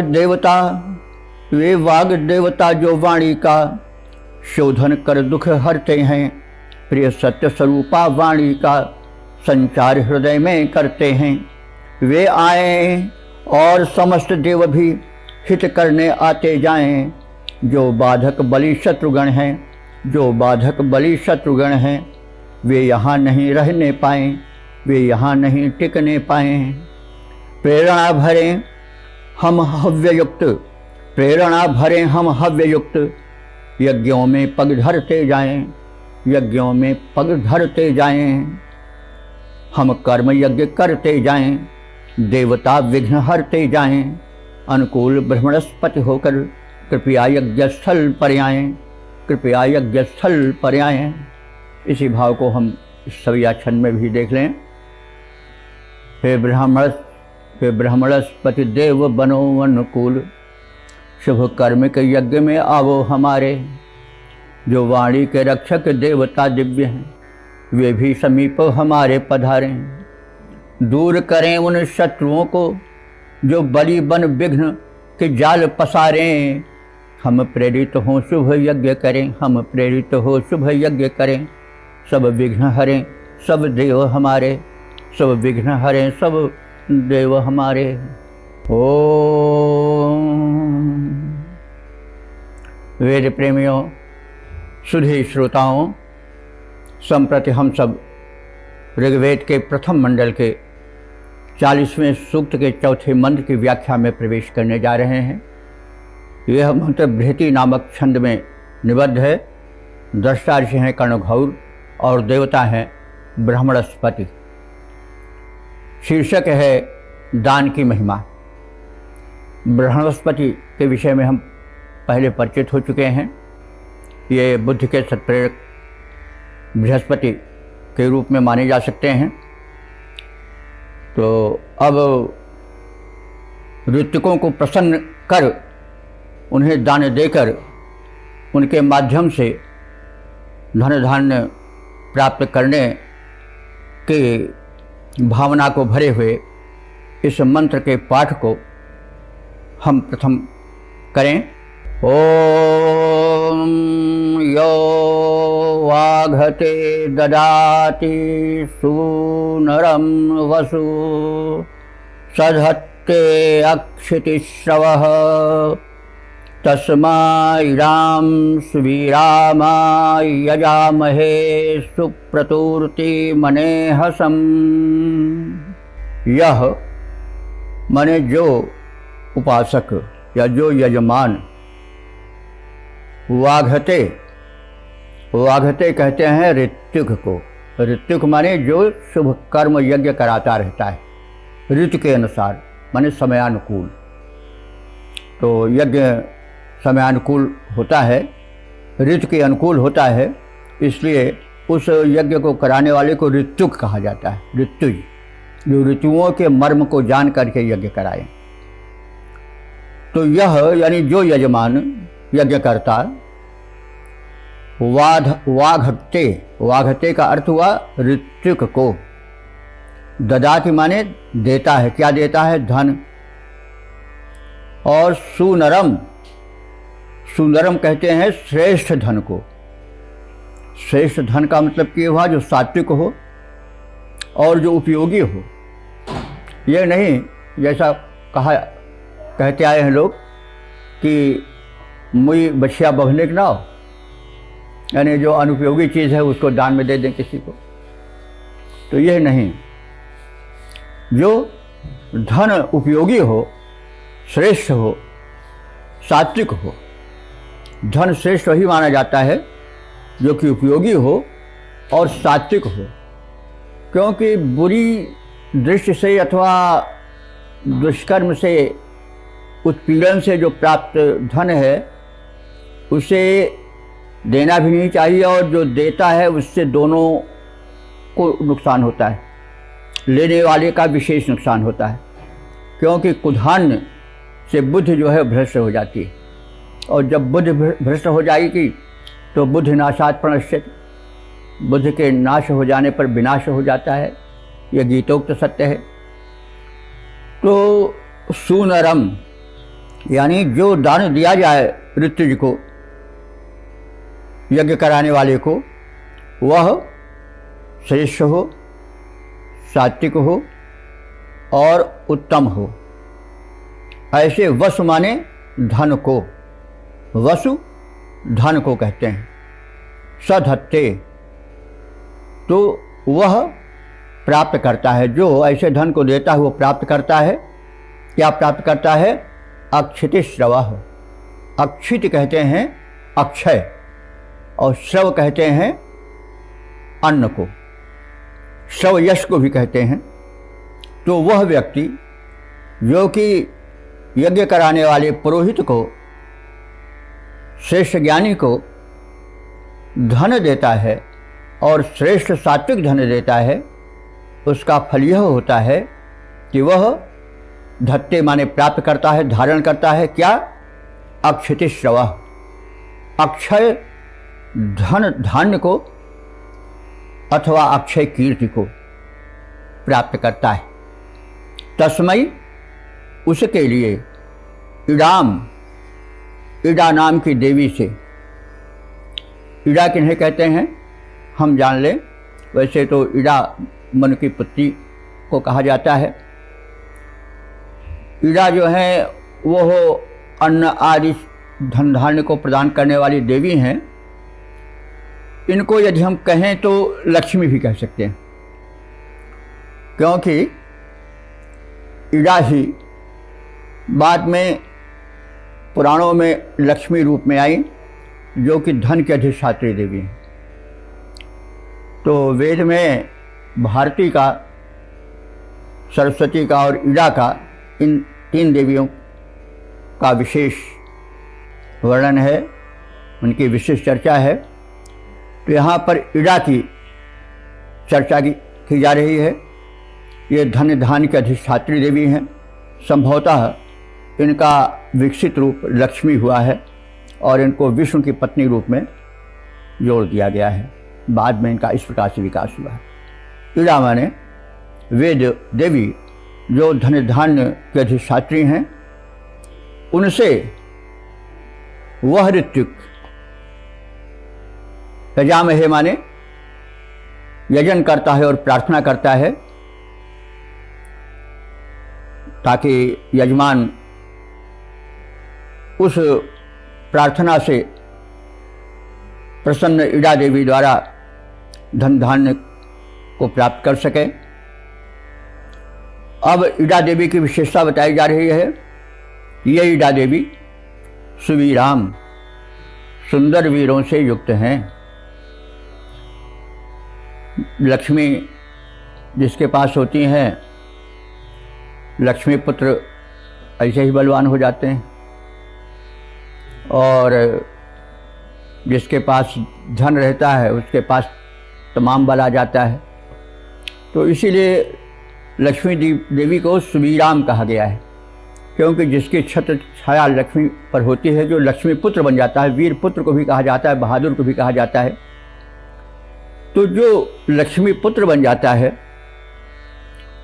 देवता जो वाणी का शोधन कर दुख हरते हैं। प्रिय सत्य स्वरूपा वाणी का संचार हृदय में करते हैं। वे आएं और समस्त देव भी हित करने आते जाएं। जो बाधक बलि शत्रुगण हैं, जो बाधक बलि शत्रुगण हैं, वे यहाँ नहीं रहने पाएं, वे यहाँ नहीं टिकने पाएं। प्रेरणा भरें हम हव्ययुक्त, प्रेरणा भरें हम हव्ययुक्त यज्ञों में पग धरते जाएं, यज्ञों में पग धरते जाएं। हम कर्म यज्ञ करते जाएं, देवता विघ्न हरते जाएं। अनुकूल ब्रह्मणस्पति होकर कृपया यज्ञस्थल पर आएँ, कृपया यज्ञस्थल पर आएँ। इसी भाव को हम सविया छंद में भी देख लें। हे ब्राह्मणस्पति देव बनो अनुकूल, शुभ कर्म के यज्ञ में आवो हमारे। जो वाणी के रक्षक देवता दिव्य हैं, वे भी समीप हमारे पधारें। दूर करें उन शत्रुओं को जो बलि बन विघ्न के जाल पसारें। हम प्रेरित हों शुभ यज्ञ करें, हम प्रेरित हो शुभ यज्ञ करें। सब विघ्न हरें सब देव हमारे, सब विघ्न हरें सब देव हमारे। ओम। वेद प्रेमियों, सुधी श्रोताओं, संप्रति हम सब ऋग्वेद के प्रथम मंडल के 40वें सूक्त के चौथे मंत्र की व्याख्या में प्रवेश करने जा रहे हैं। यह मंत्र बृहति नामक छंद में निबद्ध है। दृष्टा ऋषि हैं कर्णघौर और देवता हैं ब्रह्मणस्पति। शीर्षक है दान की महिमा। ब्रह्मणस्पति के विषय में हम पहले परिचित हो चुके हैं। ये बुद्ध के सत्प्रेरक बृहस्पति के रूप में माने जा सकते हैं। तो अब ऋतिकों को प्रसन्न कर उन्हें दान देकर उनके माध्यम से धन धान्य प्राप्त करने की भावना को भरे हुए इस मंत्र के पाठ को हम प्रथम करें। ओम यो वाघते ददाति सूनरं वसु सधत्ते अक्षितिश्रवः तस्माइराम सुवीरामाय यजामहे सुप्रतुर्ति मनेहसम। यह माने जो उपासक या जो यजमान वाघते, वाघते कहते हैं ऋत्विक को। ऋत्विक माने जो शुभ कर्म यज्ञ कराता रहता है ऋतु के अनुसार, माने समयानुकूल। तो यज्ञ समयानुकूल होता है, ऋतु के अनुकूल होता है, इसलिए उस यज्ञ को कराने वाले को ऋत्विक कहा जाता है। ऋत्विज जो ऋतुओं के मर्म को जान करके यज्ञ कराए। तो यह यानी जो यजमान यज्ञ करता वाघते, वाघते का अर्थ हुआ ऋत्विक को। ददाति माने देता है। क्या देता है? धन। और सुनरम, सुंदरम कहते हैं श्रेष्ठ धन को। श्रेष्ठ धन का मतलब कि हुआ जो सात्विक हो और जो उपयोगी हो। यह नहीं जैसा कहते आए हैं लोग कि मुई बछिया बभने ना हो, यानी जो अनुपयोगी चीज़ है उसको दान में दे दें किसी को। तो यह नहीं, जो धन उपयोगी हो, श्रेष्ठ हो, सात्विक हो। धन श्रेष्ठ वही माना जाता है जो कि उपयोगी हो और सात्विक हो, क्योंकि बुरी दृष्टि से अथवा दुष्कर्म से, उत्पीड़न से जो प्राप्त धन है उसे देना भी नहीं चाहिए, और जो देता है उससे दोनों को नुकसान होता है। लेने वाले का विशेष नुकसान होता है, क्योंकि कुधान्य से बुद्धि जो है भ्रष्ट हो जाती है, और जब बुद्धि भ्रष्ट हो जाएगी तो बुद्धि नाशात् प्रणश्यति, बुद्धि के नाश हो जाने पर विनाश हो जाता है। यह गीतोक्त सत्य है। तो सुनरम यानी जो दान दिया जाए ऋत्विज को, यज्ञ कराने वाले को, वह श्रेष्ठ हो, सात्विक हो और उत्तम हो। ऐसे वसु माने धन को, वसु धन को कहते हैं। सधत्ते तो वह प्राप्त करता है, जो ऐसे धन को देता है वो प्राप्त करता है। क्या प्राप्त करता है? अक्षिति श्रवः। अक्षित कहते हैं अक्षय, और श्रव कहते हैं अन्न को, श्रव यश को भी कहते हैं। तो वह व्यक्ति जो कि यज्ञ कराने वाले पुरोहित को, श्रेष्ठ ज्ञानी को धन देता है और श्रेष्ठ सात्विक धन देता है, उसका फल यह होता है कि वह धत्ते माने प्राप्त करता है, धारण करता है क्या? अक्षतिश्रव, अक्षय धन धान्य को अथवा अक्षय कीर्ति को प्राप्त करता है। तस्मै, उसके लिए इडाम, इडा नाम की देवी से, इडा किन्हें कहते हैं हम जान लें। वैसे तो इडा मन की पुत्री को कहा जाता है। इडा जो है वो अन्न आदि धन धान्य को प्रदान करने वाली देवी हैं। इनको यदि हम कहें तो लक्ष्मी भी कह सकते हैं, क्योंकि इडा ही बाद में पुराणों में लक्ष्मी रूप में आई, जो कि धन की अधिष्ठात्री देवी है। तो वेद में भारती का, सरस्वती का और इडा का, इन तीन देवियों का विशेष वर्णन है, उनकी विशेष चर्चा है। तो यहाँ पर इडा की चर्चा की जा रही है। ये धन धान्य की अधिष्ठात्री देवी हैं। संभवतः इनका विकसित रूप लक्ष्मी हुआ है और इनको विष्णु की पत्नी रूप में जोड़ दिया गया है। बाद में इनका इस प्रकार से विकास हुआ है। इडा माने वेद देवी, जो धन धान्य के अधिष्ठात्री हैं। उनसे वह ऋत्विक, यजामहे माने यजन करता है और प्रार्थना करता है, ताकि यजमान उस प्रार्थना से प्रसन्न इडा देवी द्वारा धन धान्य को प्राप्त कर सके। अब इडा देवी की विशेषता बताई जा रही है। ये इडा देवी सुवीराम, सुंदर वीरों से युक्त हैं। लक्ष्मी जिसके पास होती हैं, लक्ष्मी पुत्र ऐसे ही बलवान हो जाते हैं, और जिसके पास धन रहता है उसके पास तमाम बल आ जाता है। तो इसीलिए लक्ष्मी देवी को सुवीराम कहा गया है, क्योंकि जिसकी छत्र छाया लक्ष्मी पर होती है, जो लक्ष्मी पुत्र बन जाता है, वीर पुत्र को भी कहा जाता है, बहादुर को भी कहा जाता है। तो जो लक्ष्मी पुत्र बन जाता है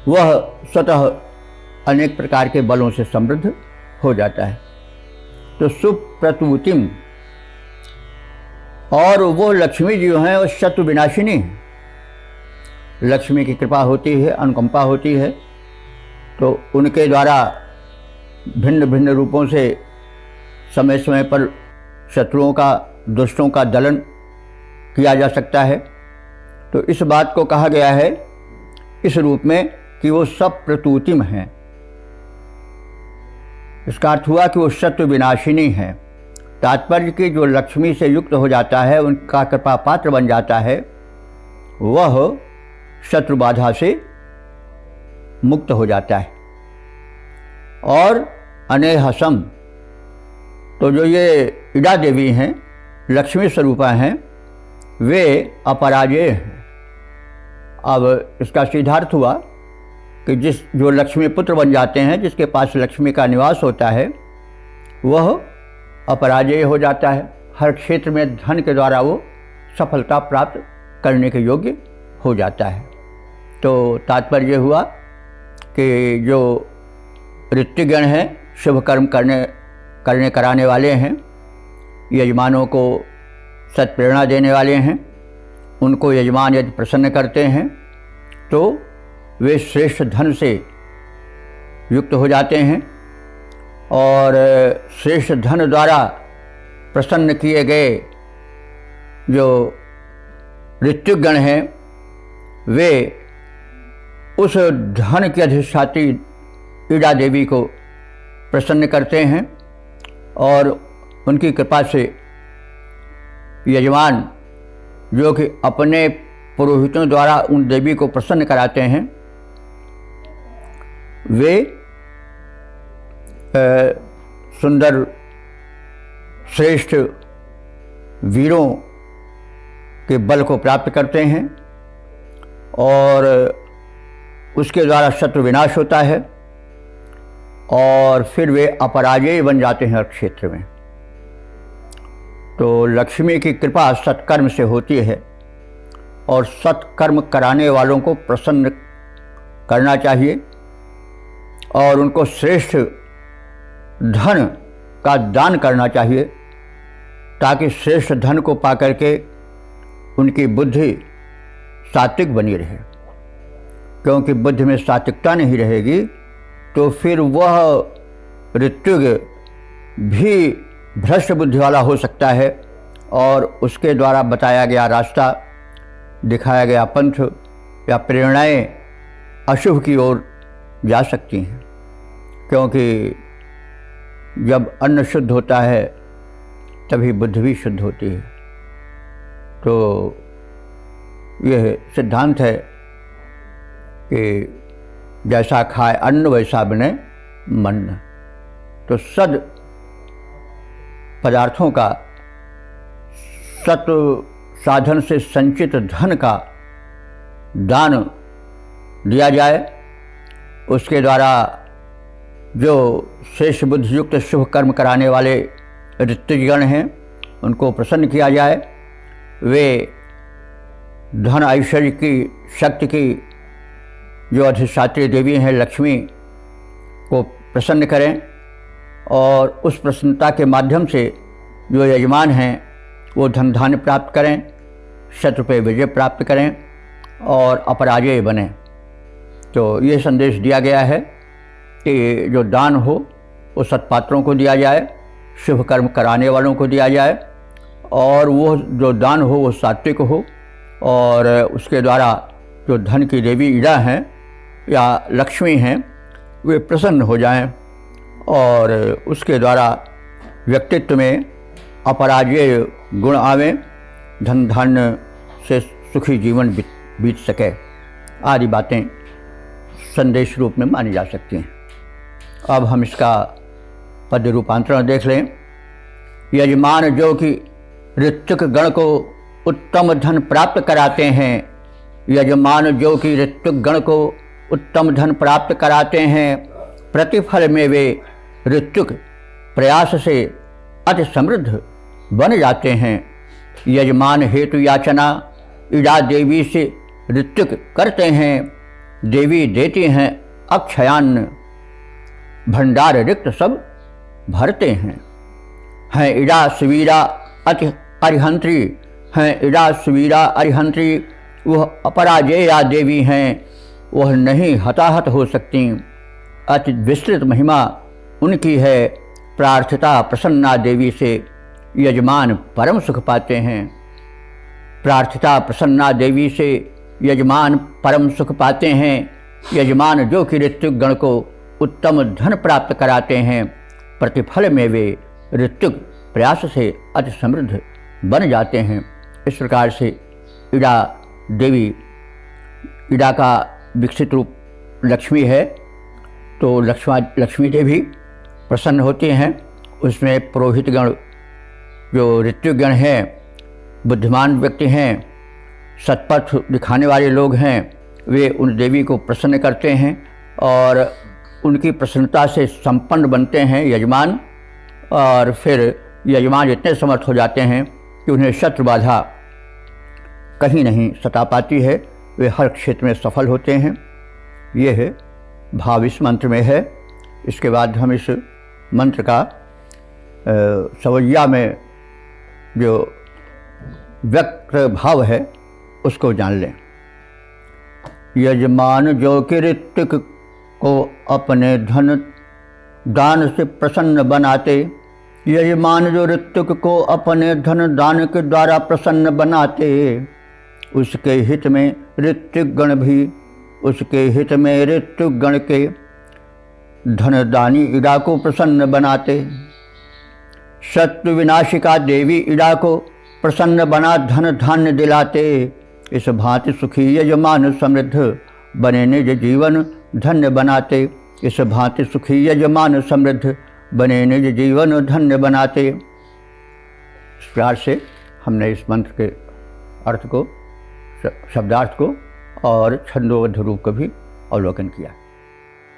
वह स्वतः अनेक प्रकार के बलों से समृद्ध हो जाता है। तो सुप्रतुतिम, और वो लक्ष्मी जो हैं वो शत्रु विनाशिनी है। लक्ष्मी की कृपा होती है, अनुकंपा होती है, तो उनके द्वारा भिन्न भिन्न रूपों से समय समय पर शत्रुओं का, दुष्टों का दलन किया जा सकता है। तो इस बात को कहा गया है इस रूप में कि वो सब प्रतुतिम हैं। इसका अर्थ हुआ कि वो शत्रु विनाशिनी है। तात्पर्य कि जो लक्ष्मी से युक्त हो जाता है, उनका कृपा पात्र बन जाता है, वह शत्रु बाधा से मुक्त हो जाता है। और अनेहसम, तो जो ये इडा देवी हैं, लक्ष्मी स्वरूपा हैं, वे अपराजेय हैं। अब इसका सीधार्थ हुआ कि जो लक्ष्मी पुत्र बन जाते हैं, जिसके पास लक्ष्मी का निवास होता है, वह अपराजेय हो जाता है। हर क्षेत्र में धन के द्वारा वो सफलता प्राप्त करने के योग्य हो जाता है। तो तात्पर्य हुआ कि जो ऋत्विकगण हैं, शुभ कर्म करने कराने वाले हैं, यजमानों को सत्प्रेरणा देने वाले हैं, उनको यजमान यदि प्रसन्न करते हैं तो वे श्रेष्ठ धन से युक्त हो जाते हैं, और श्रेष्ठ धन द्वारा प्रसन्न किए गए जो ऋत्विकगण हैं, वे उस धन की अधिष्ठात्री इडा देवी को प्रसन्न करते हैं, और उनकी कृपा से यजमान, जो कि अपने पुरोहितों द्वारा उन देवी को प्रसन्न कराते हैं, वे सुंदर श्रेष्ठ वीरों के बल को प्राप्त करते हैं और उसके द्वारा शत्रु विनाश होता है और फिर वे अपराजेय बन जाते हैं हर क्षेत्र में। तो लक्ष्मी की कृपा सत्कर्म से होती है और सत्कर्म कराने वालों को प्रसन्न करना चाहिए और उनको श्रेष्ठ धन का दान करना चाहिए ताकि श्रेष्ठ धन को पाकर के उनकी बुद्धि सात्विक बनी रहे, क्योंकि बुद्धि में सात्विकता नहीं रहेगी तो फिर वह ऋत्विज भी भ्रष्ट बुद्धि वाला हो सकता है और उसके द्वारा बताया गया रास्ता, दिखाया गया पंथ या प्रेरणाएं अशुभ की ओर जा सकती हैं। क्योंकि जब अन्न शुद्ध होता है तभी बुद्धि भी शुद्ध होती है। तो यह सिद्धांत है कि जैसा खाए अन्न वैसा बने मन। तो सद पदार्थों का, सत साधन से संचित धन का दान दिया जाए, उसके द्वारा जो शेष बुद्धि युक्त शुभ कर्म कराने वाले ऋत्विजगण हैं उनको प्रसन्न किया जाए, वे धन ऐश्वर्य की शक्ति की जो अधिष्ठात्री देवी हैं लक्ष्मी को प्रसन्न करें और उस प्रसन्नता के माध्यम से जो यजमान हैं वो धन धान्य प्राप्त करें, शत्रु पे विजय प्राप्त करें और अपराजेय बने। तो ये संदेश दिया गया है कि जो दान हो वो सत्पात्रों को दिया जाए, शुभ कर्म कराने वालों को दिया जाए और वो जो दान हो वो सात्विक हो और उसके द्वारा जो धन की देवी ईड़ा हैं या लक्ष्मी हैं वे प्रसन्न हो जाएं और उसके द्वारा व्यक्तित्व में अपराजेय गुण आवें, धन धान्य से सुखी जीवन बीत सके आदि बातें संदेश रूप में मानी जा सकती हैं। अब हम इसका पद्य रूपांतरण देख लें। यजमान जो कि ऋत्विक गण को उत्तम धन प्राप्त कराते हैं, यजमान जो कि ऋत्विक गण को उत्तम धन प्राप्त कराते हैं, प्रतिफल में वे ऋत्विक प्रयास से अति समृद्ध बन जाते हैं। यजमान हेतु याचना ईड़ा देवी से ऋत्विक करते हैं, देवी देती हैं अक्षयान्न, भंडार रिक्त सब भरते हैं। ईड़ा सुवीरा अति अरिहंत्री, हैं ईड़ा सुवीरा अरिहंत्री, वह अपराजेया देवी हैं, वह नहीं हताहत हो सकती। अति विस्तृत महिमा उनकी है, प्रार्थिता प्रसन्ना देवी से यजमान परम सुख पाते हैं। प्रार्थिता प्रसन्ना देवी से यजमान परम सुख पाते हैं। यजमान जो कि ऋत्विक गण को उत्तम धन प्राप्त कराते हैं, प्रतिफल में वे ऋत्विक प्रयास से अति समृद्ध बन जाते हैं। इस प्रकार से ईड़ा देवी, ईड़ा का विकसित रूप लक्ष्मी है, तो लक्ष्मी देवी प्रसन्न होती हैं। उसमें पुरोहित गण जो ऋत्विक गण हैं, बुद्धिमान व्यक्ति हैं, सत्पथ दिखाने वाले लोग हैं, वे उन देवी को प्रसन्न करते हैं और उनकी प्रसन्नता से संपन्न बनते हैं यजमान। और फिर यजमान इतने समर्थ हो जाते हैं कि उन्हें शत्रु बाधा कहीं नहीं सता पाती है, वे हर क्षेत्र में सफल होते हैं। ये है भाव इस मंत्र में है। इसके बाद हम इस मंत्र का सवैया में जो व्यक्त भाव है उसको जान लें। यजमान जो कि ऋत्विक को अपने धन दान से प्रसन्न बनाते, यजमान जो ऋत्विक को अपने धन दान के द्वारा प्रसन्न बनाते, उसके हित में ऋत्विक गण भी, उसके हित में ऋत्विक गण के धनदानी ईड़ा को प्रसन्न बनाते। शत्रु विनाशिका देवी ईड़ा को प्रसन्न बना धन धान्य दिलाते। इस भांति सुखी यजमान समृद्ध बने निज जीवन धन्य बनाते। इस भांति सुखी यजमान समृद्ध बने निज जीवन धन्य बनाते। इस प्यार से हमने इस मंत्र के अर्थ को, शब्दार्थ को और छंदोबद्ध रूप को भी अवलोकन किया।